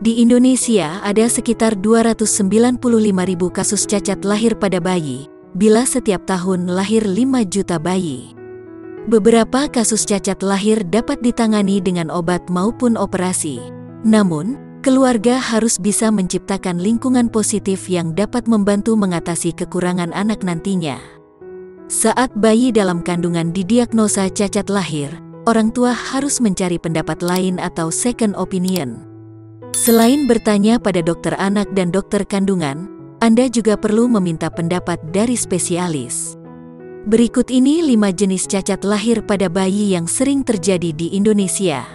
Di Indonesia ada sekitar 295.000 kasus cacat lahir pada bayi, bila setiap tahun lahir 5 juta bayi. Beberapa kasus cacat lahir dapat ditangani dengan obat maupun operasi. Namun, keluarga harus bisa menciptakan lingkungan positif yang dapat membantu mengatasi kekurangan anak nantinya. Saat bayi dalam kandungan didiagnosa cacat lahir, orang tua harus mencari pendapat lain atau second opinion. Selain bertanya pada dokter anak dan dokter kandungan, Anda juga perlu meminta pendapat dari spesialis. Berikut ini 5 jenis cacat lahir pada bayi yang sering terjadi di Indonesia.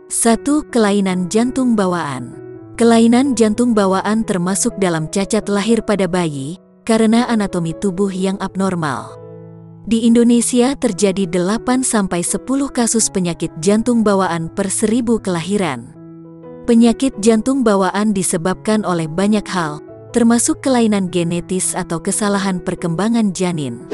1. Kelainan jantung bawaan. Kelainan jantung bawaan termasuk dalam cacat lahir pada bayi, karena anatomi tubuh yang abnormal. Di Indonesia terjadi 8-10 kasus penyakit jantung bawaan per 1000 kelahiran. Penyakit jantung bawaan disebabkan oleh banyak hal, termasuk kelainan genetis atau kesalahan perkembangan janin.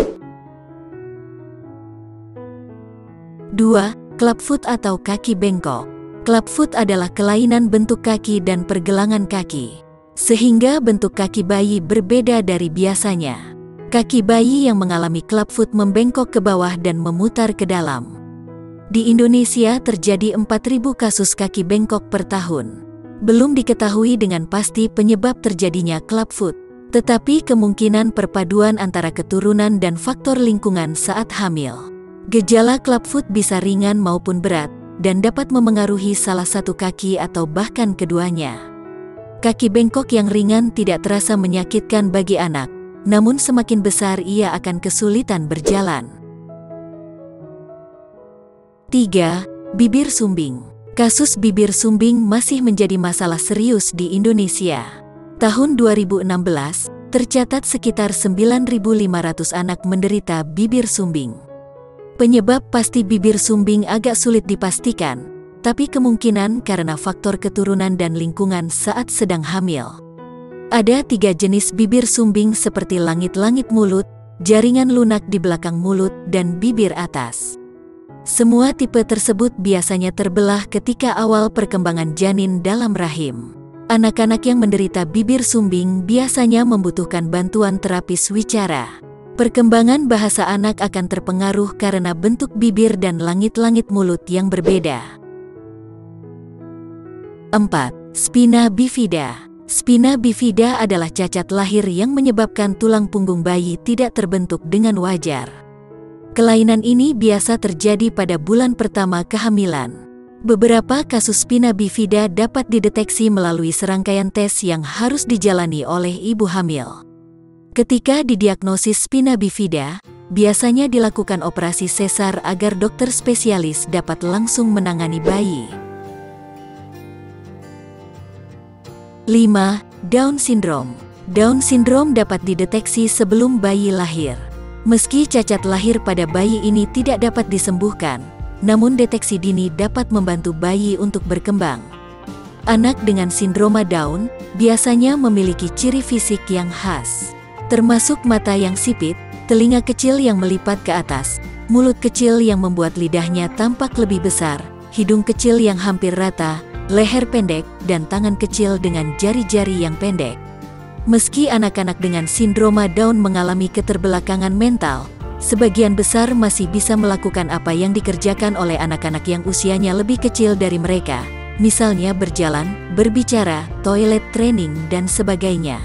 2. Clubfoot atau kaki bengkok. Clubfoot adalah kelainan bentuk kaki dan pergelangan kaki, sehingga bentuk kaki bayi berbeda dari biasanya. Kaki bayi yang mengalami clubfoot membengkok ke bawah dan memutar ke dalam. Di Indonesia terjadi 4.000 kasus kaki bengkok per tahun. Belum diketahui dengan pasti penyebab terjadinya clubfoot, tetapi kemungkinan perpaduan antara keturunan dan faktor lingkungan saat hamil. Gejala clubfoot bisa ringan maupun berat, dan dapat memengaruhi salah satu kaki atau bahkan keduanya. Kaki bengkok yang ringan tidak terasa menyakitkan bagi anak, namun semakin besar ia akan kesulitan berjalan. 3. Bibir sumbing. Kasus bibir sumbing masih menjadi masalah serius di Indonesia. Tahun 2016, tercatat sekitar 9.500 anak menderita bibir sumbing. Penyebab pasti bibir sumbing agak sulit dipastikan, tapi kemungkinan karena faktor keturunan dan lingkungan saat sedang hamil. Ada 3 jenis bibir sumbing seperti langit-langit mulut, jaringan lunak di belakang mulut, dan bibir atas. Semua tipe tersebut biasanya terbelah ketika awal perkembangan janin dalam rahim. Anak-anak yang menderita bibir sumbing biasanya membutuhkan bantuan terapis wicara. Perkembangan bahasa anak akan terpengaruh karena bentuk bibir dan langit-langit mulut yang berbeda. 4. Spina bifida. Spina bifida adalah cacat lahir yang menyebabkan tulang punggung bayi tidak terbentuk dengan wajar. Kelainan ini biasa terjadi pada bulan pertama kehamilan. Beberapa kasus spina bifida dapat dideteksi melalui serangkaian tes yang harus dijalani oleh ibu hamil. Ketika didiagnosis spina bifida, biasanya dilakukan operasi sesar agar dokter spesialis dapat langsung menangani bayi. 5. Down syndrome. Down syndrome dapat dideteksi sebelum bayi lahir. Meski cacat lahir pada bayi ini tidak dapat disembuhkan, namun deteksi dini dapat membantu bayi untuk berkembang. Anak dengan sindroma Down biasanya memiliki ciri fisik yang khas, termasuk mata yang sipit, telinga kecil yang melipat ke atas, mulut kecil yang membuat lidahnya tampak lebih besar, hidung kecil yang hampir rata, leher pendek, dan tangan kecil dengan jari-jari yang pendek. Meski anak-anak dengan sindroma Down mengalami keterbelakangan mental, sebagian besar masih bisa melakukan apa yang dikerjakan oleh anak-anak yang usianya lebih kecil dari mereka, misalnya berjalan, berbicara, toilet training, dan sebagainya.